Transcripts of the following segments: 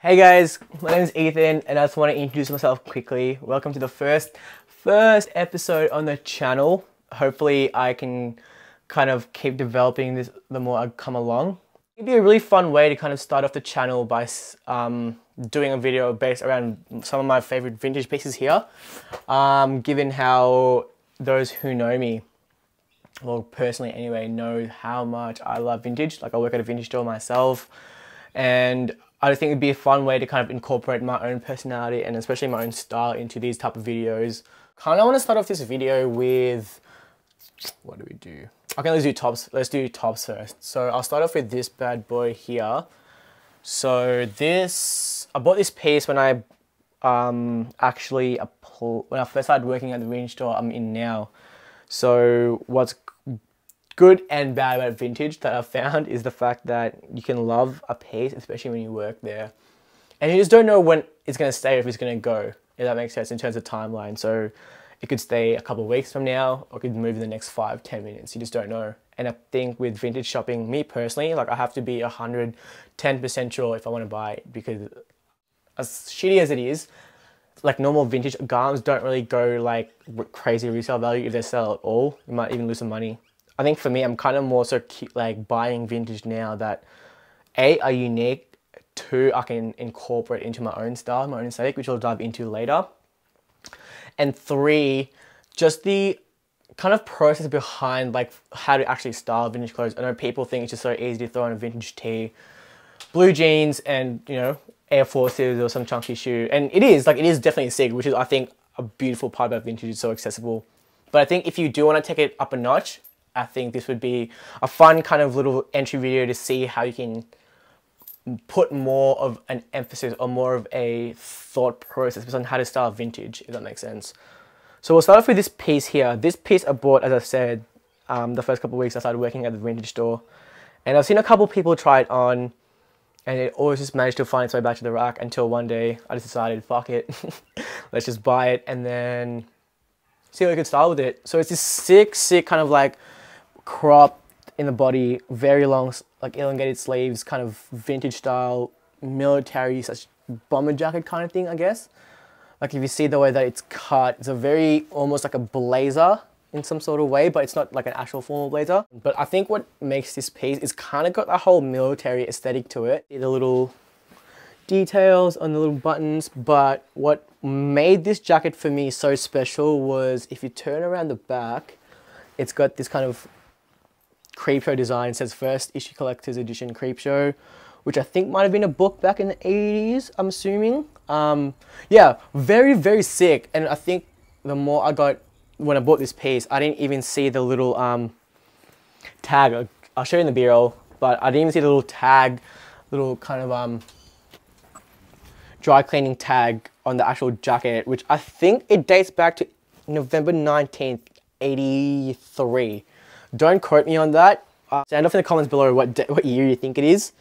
Hey guys, my name is Ethan and I just want to introduce myself quickly. Welcome to the first episode on the channel. Hopefully I can kind of keep developing this the more I come along. It'd be a really fun way to kind of start off the channel by doing a video based around some of my favorite vintage pieces here. Given how those who know me, well personally anyway, know how much I love vintage. Like I work at a vintage store myself, and I think it'd be a fun way to kind of incorporate my own personality and especially my own style into these type of videos. Kind of want to start off this video with, what do we do? Okay, let's do tops. Let's do tops first. So I'll start off with this bad boy here. So this, I bought this piece when I when I first started working at the vintage store I'm in now. So what's good and bad about vintage that I've found is the fact that you can love a piece, especially when you work there, and you just don't know when it's going to stay or if it's going to go, if that makes sense in terms of timeline. So it could stay a couple of weeks from now or it could move in the next 5-10 minutes. You just don't know. And I think with vintage shopping, me personally, like I have to be 110% sure if I want to buy it, because as shitty as it is, like normal vintage garms don't really go like crazy resale value if they sell at all. You might even lose some money. I think for me, I'm kind of more so like buying vintage now that A, are unique, 2, I can incorporate into my own style, my own aesthetic, which I'll dive into later, and 3, just the kind of process behind like how to actually style vintage clothes. I know people think it's just so easy to throw on a vintage tee, blue jeans, and you know, Air Forces or some chunky shoe, and it is definitely sick, which is I think a beautiful part about vintage. It's so accessible. But I think if you do want to take it up a notch, I think this would be a fun kind of little entry video to see how you can put more of an emphasis or more of a thought process on how to style vintage, if that makes sense. So we'll start off with this piece here. This piece I bought, as I said, the first couple of weeks I started working at the vintage store, and I've seen a couple of people try it on, and it always just managed to find its way back to the rack until one day I just decided, fuck it, let's just buy it and then see what we could style with it. So it's this sick kind of like crop in the body, very long, like elongated sleeves, kind of vintage style, military such bomber jacket kind of thing, I guess. Like if you see the way that it's cut, it's a very, almost like a blazer in some sort of way, but it's not like an actual formal blazer. But I think what makes this piece is kind of got that whole military aesthetic to it. The little details on the little buttons, but what made this jacket for me so special was if you turn around the back, it's got this kind of Creepshow design. It says first issue collector's edition Creepshow, which I think might have been a book back in the 80s, I'm assuming. Yeah, very sick. And I think the more I got, when I bought this piece, I didn't even see the little tag. I'll show you in the B-roll, but I didn't even see the little tag, little kind of dry cleaning tag on the actual jacket, which I think it dates back to November 19th, 83. Don't quote me on that. Stand off in the comments below what year you think it is.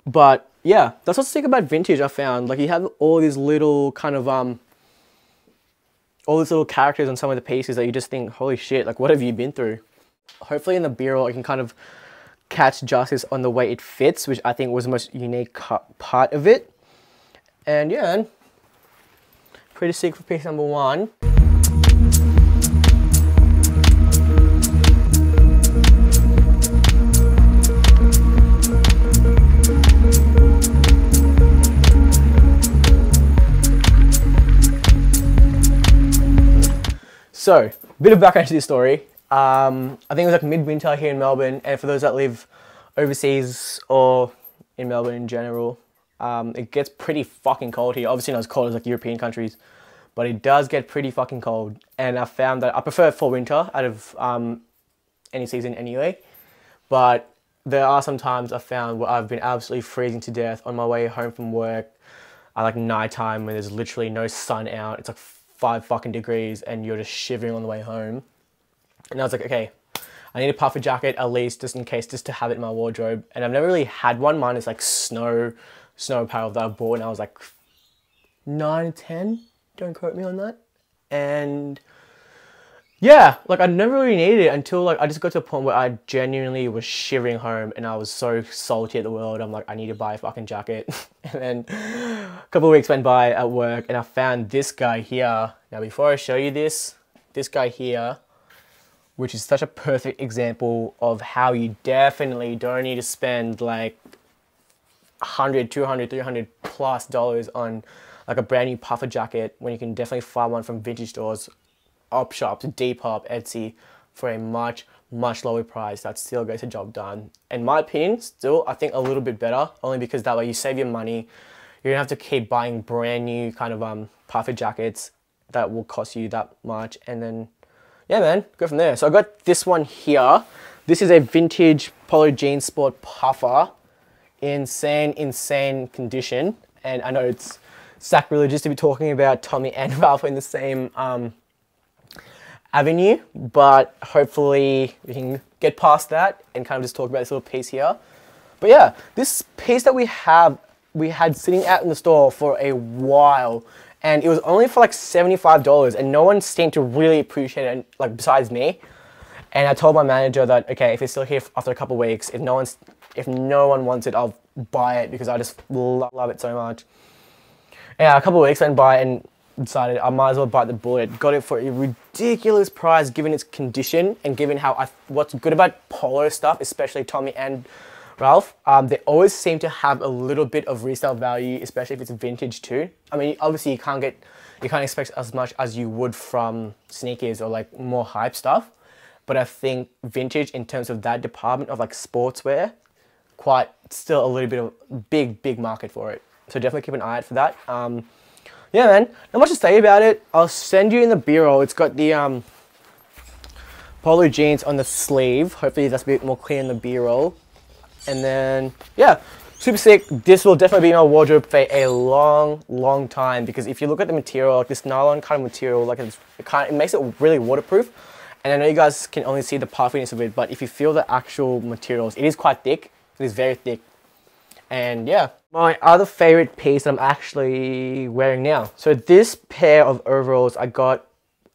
But yeah, that's what's sick about vintage, I found. Like you have all these little kind of all these little characters on some of the pieces that you just think, holy shit, like what have you been through? Hopefully in the B-roll I can kind of catch justice on the way it fits, which I think was the most unique part of it. And yeah, pretty sick for piece number 1. So, a bit of background to this story. I think it was like midwinter here in Melbourne, and for those that live overseas or in Melbourne in general, it gets pretty fucking cold here. Obviously not as cold as like European countries, but it does get pretty fucking cold. And I found that I prefer fall winter out of any season anyway, but there are some times I found where I've been absolutely freezing to death on my way home from work at like nighttime when there's literally no sun out. It's like 5 fucking degrees and you're just shivering on the way home. And I was like, okay, I need a puffer jacket at least just in case, just to have it in my wardrobe. And I've never really had one. Mine is like snow apparel that I bought when I was like 9 or 10. Don't quote me on that. And yeah, like I never really needed it until like I just got to a point where I genuinely was shivering home and I was so salty at the world. I'm like, I need to buy a fucking jacket. And then a couple of weeks went by at work and I found this guy here. Now, before I show you this guy here, which is such a perfect example of how you definitely don't need to spend like 100, 200, 300 plus dollars on like a brand new puffer jacket when you can definitely find one from vintage stores, op shops, Depop, Etsy for a much lower price that still gets the job done. In my opinion, still I think a little bit better, only because that way you save your money. You don't have to keep buying brand new kind of puffer jackets that will cost you that much, and then yeah man, go from there. So I got this one here. This is a vintage Polo Jean Sport puffer. Insane condition, and I know it's sacrilegious to be talking about Tommy and Ralph in the same avenue, but hopefully we can get past that and kind of just talk about this little piece here. But yeah, this piece that we had sitting out in the store for a while, and it was only for like $75, and no one seemed to really appreciate it, like besides me. And I told my manager that, okay, if it's still here after a couple of weeks, if no one wants it, I'll buy it because I just love it so much. Yeah, a couple of weeks went by and decided I might as well bite the bullet. Got it for a ridiculous price given its condition and given how what's good about Polo stuff, especially Tommy and Ralph, they always seem to have a little bit of resale value, especially if it's vintage too. I mean, obviously you can't expect as much as you would from sneakers or like more hype stuff. But I think vintage in terms of that department of like sportswear, quite still a little bit of big market for it. So definitely keep an eye out for that. Yeah man, not much to say about it. I'll send you in the B-roll. It's got the Polo jeans on the sleeve. Hopefully that's a bit more clear in the B-roll. And then yeah, super sick. This will definitely be in my wardrobe for a long time, because if you look at the material, like this nylon kind of material, like it makes it really waterproof. And I know you guys can only see the puffiness of it, but if you feel the actual materials, it is quite thick. It is very thick. And yeah, my other favorite piece that I'm actually wearing now. So this pair of overalls I got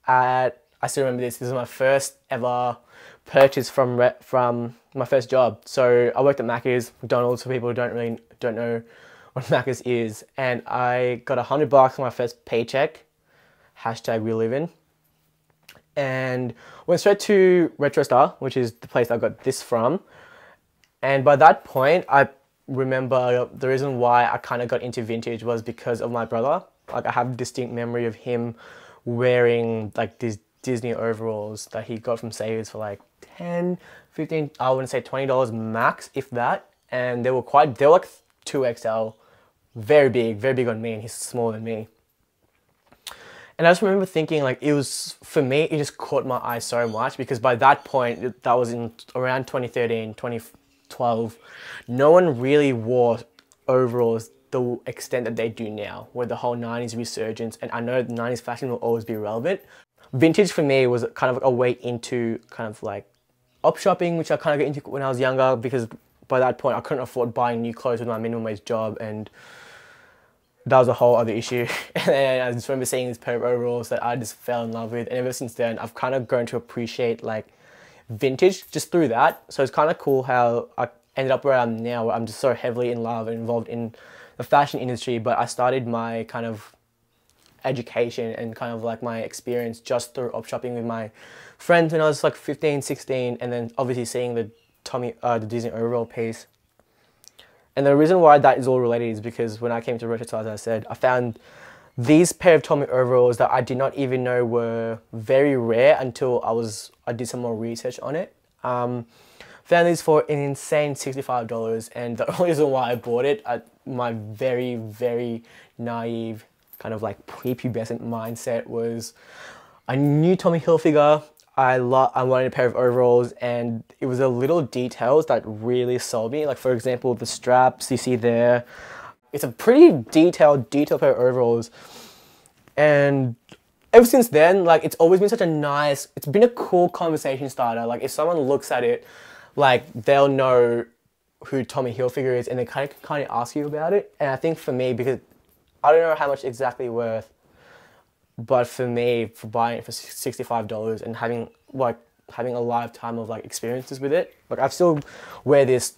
at, I still remember this is my first ever purchase from my first job. So I worked at Macca's, McDonald's, for people who don't know what Macca's is. And I got $100 for my first paycheck. Hashtag we live in. And went straight to Retro Star, which is the place I got this from. And by that point, I remember the reason why I kind of got into vintage was because of my brother. Like I have a distinct memory of him wearing like these Disney overalls that he got from Savers for like 10, 15, I wouldn't say $20 max, if that. And they were like 2XL, very big on me, and he's smaller than me. And I just remember thinking, like, it was, for me, it just caught my eye so much, because by that point, that was in around 2013, 2012, no one really wore overalls the extent that they do now, with the whole 90s resurgence. And I know the 90s fashion will always be relevant. Vintage for me was kind of a way into kind of like op shopping, which I kind of got into when I was younger, because by that point, I couldn't afford buying new clothes with my minimum wage job, and that was a whole other issue. And I just remember seeing this pair of overalls that I just fell in love with. And ever since then, I've kind of grown to appreciate like vintage just through that. So it's kind of cool how I ended up where I am now, where I'm just so heavily in love and involved in the fashion industry. But I started my kind of education and kind of like my experience just through op shopping with my friends when I was like 15, 16. And then obviously seeing the Disney overall piece. And the reason why that is all related is because when I came to Retro, as I said, I found these pair of Tommy overalls that I did not even know were very rare until I did some more research on it. Found these for an insane $65, and the only reason why I bought it, my very naive kind of like prepubescent mindset was I knew Tommy Hilfiger. I wanted a pair of overalls, and it was the little details that really sold me. Like for example, the straps you see there. It's a pretty detailed pair of overalls. And ever since then, like it's always been it's been a cool conversation starter. Like if someone looks at it, like they'll know who Tommy Hilfiger is, and they kind of ask you about it. And I think for me, because I don't know how much exactly worth But for me, for buying it for $65 and having a lifetime of like experiences with it, like I still wear this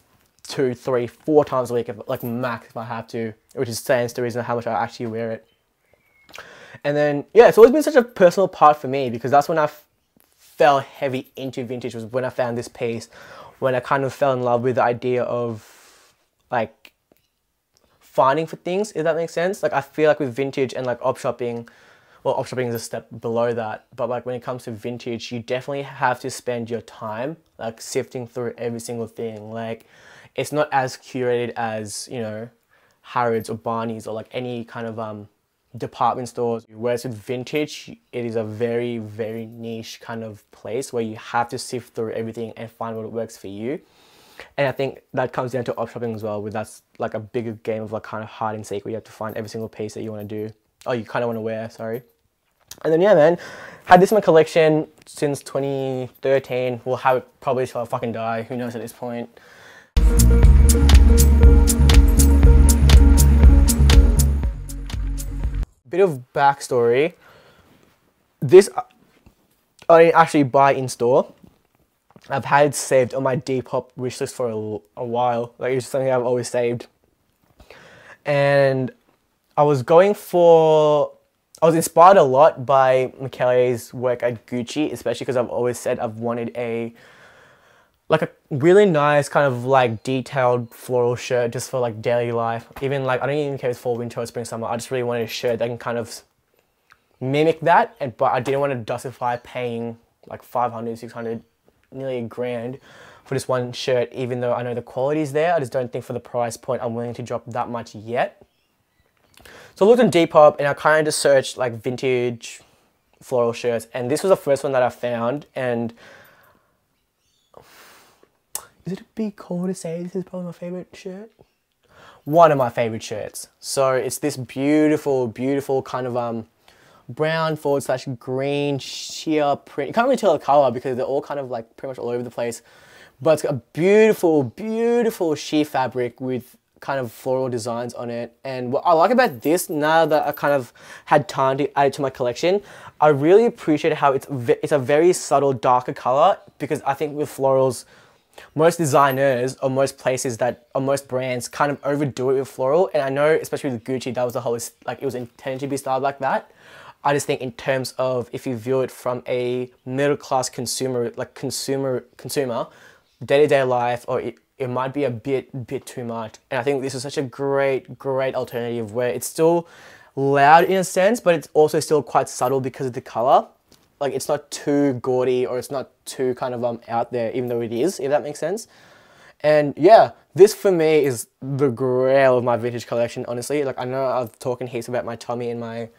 2, 3, 4 times a week, like max if I have to, which is stands to reason how much I actually wear it. And then yeah, it's always been such a personal part for me, because that's when I fell heavy into vintage, was when I found this piece, when I kind of fell in love with the idea of like finding for things, if that makes sense. Like I feel like with vintage and like op shopping, well, op shopping is a step below that, but like when it comes to vintage, you definitely have to spend your time like sifting through every single thing. Like it's not as curated as, you know, Harrods or Barney's or like any kind of department stores. Whereas with vintage, it is a very, very niche kind of place where you have to sift through everything and find what works for you. And I think that comes down to op shopping as well, where that's like a bigger game of like kind of hide and seek, where you have to find every single piece that you want to do, or you kind of want to wear, sorry. And then yeah, man, had this in my collection since 2013. We'll have it probably till I fucking die, who knows at this point. Bit of backstory. This I didn't actually buy in store. I've had it saved on my Depop wishlist for a while. Like it's something I've always saved. And I was inspired a lot by Michele's work at Gucci, especially because I've always said I've wanted a really nice kind of like detailed floral shirt just for like daily life. Even like, I don't even care if it's fall, winter, or spring, summer. I just really wanted a shirt that can kind of mimic that. But I didn't want to justify paying like 500, 600, nearly $1,000 for this one shirt, even though I know the quality is there. I just don't think for the price point I'm willing to drop that much yet. So I looked on Depop and I kind of just searched like vintage floral shirts, and this was the first one that I found. And is it a big call to say this is probably my favorite shirt? One of my favorite shirts. So it's this beautiful, beautiful kind of brown / green sheer print. You can't really tell the color because they're all kind of like pretty much all over the place. But it's got a beautiful, beautiful sheer fabric with kind of floral designs on it. And what I like about this, now that I kind of had time to add it to my collection, I really appreciate how it's a very subtle darker color, because I think with florals, most designers or most places or most brands kind of overdo it with floral. And I know, especially with Gucci, that was the whole, like it was intended to be styled like that. I just think in terms of if you view it from a middle class consumer, like consumer, day-to-day life, or it might be a bit too much. And I think this is such a great alternative where it's still loud in a sense, but it's also still quite subtle because of the color. Like it's not too gaudy or it's not too kind of out there, even though it is, if that makes sense. And yeah, this for me is the grail of my vintage collection, honestly. Like I know I'm talking heaps about my Tommy and my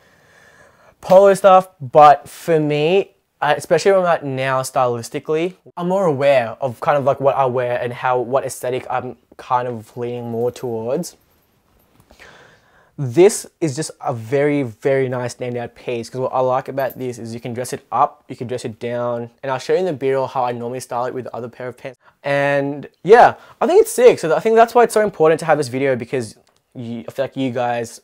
polo stuff, but for me, especially where I'm at now stylistically, I'm more aware of kind of like what I wear and what aesthetic I'm kind of leaning more towards. This is just a very, very nice standout piece, because what I like about this is you can dress it up, you can dress it down, and I'll show you in the B-roll how I normally style it with the other pair of pants. And yeah, I think it's sick. So I think that's why it's so important to have this video, because I feel like you guys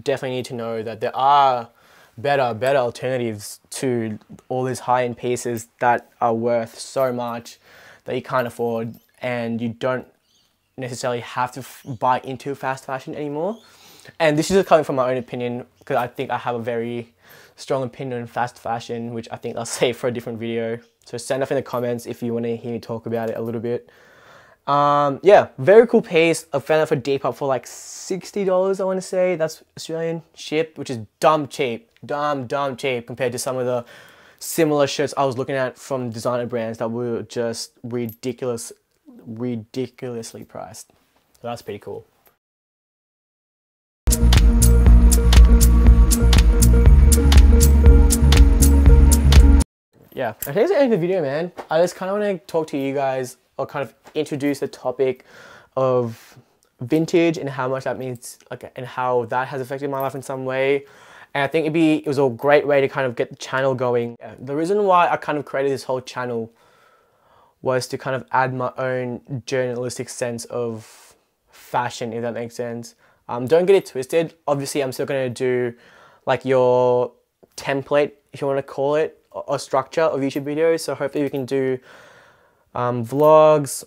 definitely need to know that there are better alternatives to all these high-end pieces that are worth so much that you can't afford, and you don't necessarily have to buy into fast fashion anymore. And this is just coming from my own opinion, because I think I have a very strong opinion on fast fashion, which I think I'll save for a different video. So send off in the comments if you want to hear me talk about it a little bit. Yeah, very cool piece. I found it for Depop for like $60, I want to say. That's Australian ship, which is dumb cheap. Dumb cheap compared to some of the similar shirts I was looking at from designer brands that were just ridiculously priced. So that's pretty cool. Yeah, I think that's the end of the video, man. I just kind of want to talk to you guys, or kind of introduce the topic of vintage and how much that means, like, and how that has affected my life in some way. And I think it was a great way to kind of get the channel going. The reason why I kind of created this whole channel was to kind of add my own journalistic sense of fashion, if that makes sense. Don't get it twisted. Obviously, I'm still going to do like your template, if you want to call it, or structure of YouTube videos. So hopefully we can do vlogs,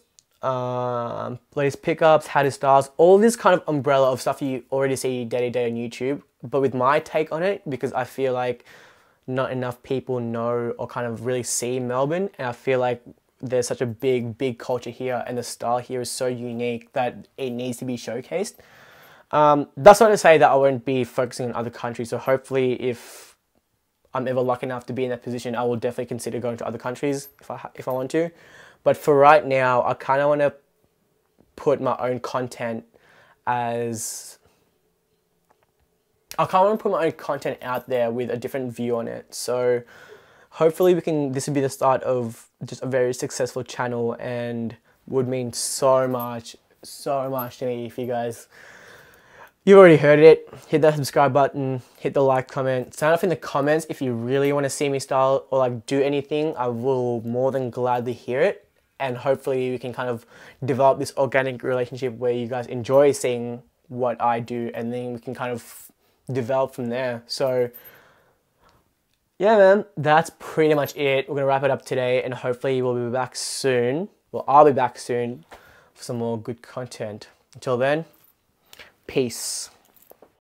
latest pickups, how to styles, all this kind of umbrella of stuff you already see day to day on YouTube, but with my take on it, because I feel like not enough people know or kind of really see Melbourne, and I feel like there's such a big culture here, and the style here is so unique that it needs to be showcased. That's not to say that I won't be focusing on other countries, so hopefully if I'm ever lucky enough to be in that position, I will definitely consider going to other countries if I want to. But for right now, I kind of want to put my own content out there with a different view on it. So hopefully this will be the start of just a very successful channel, and would mean so much to me if you guys, you've already heard it, hit that subscribe button, hit the like, comment, sign up in the comments if you really want to see me style or like do anything. I will more than gladly hear it, and hopefully we can kind of develop this organic relationship where you guys enjoy seeing what I do, and then we can kind of develop from there. So yeah, man, that's pretty much it. We're gonna wrap it up today, and hopefully we'll be back soon. Well, I'll be back soon for some more good content. Until then, peace.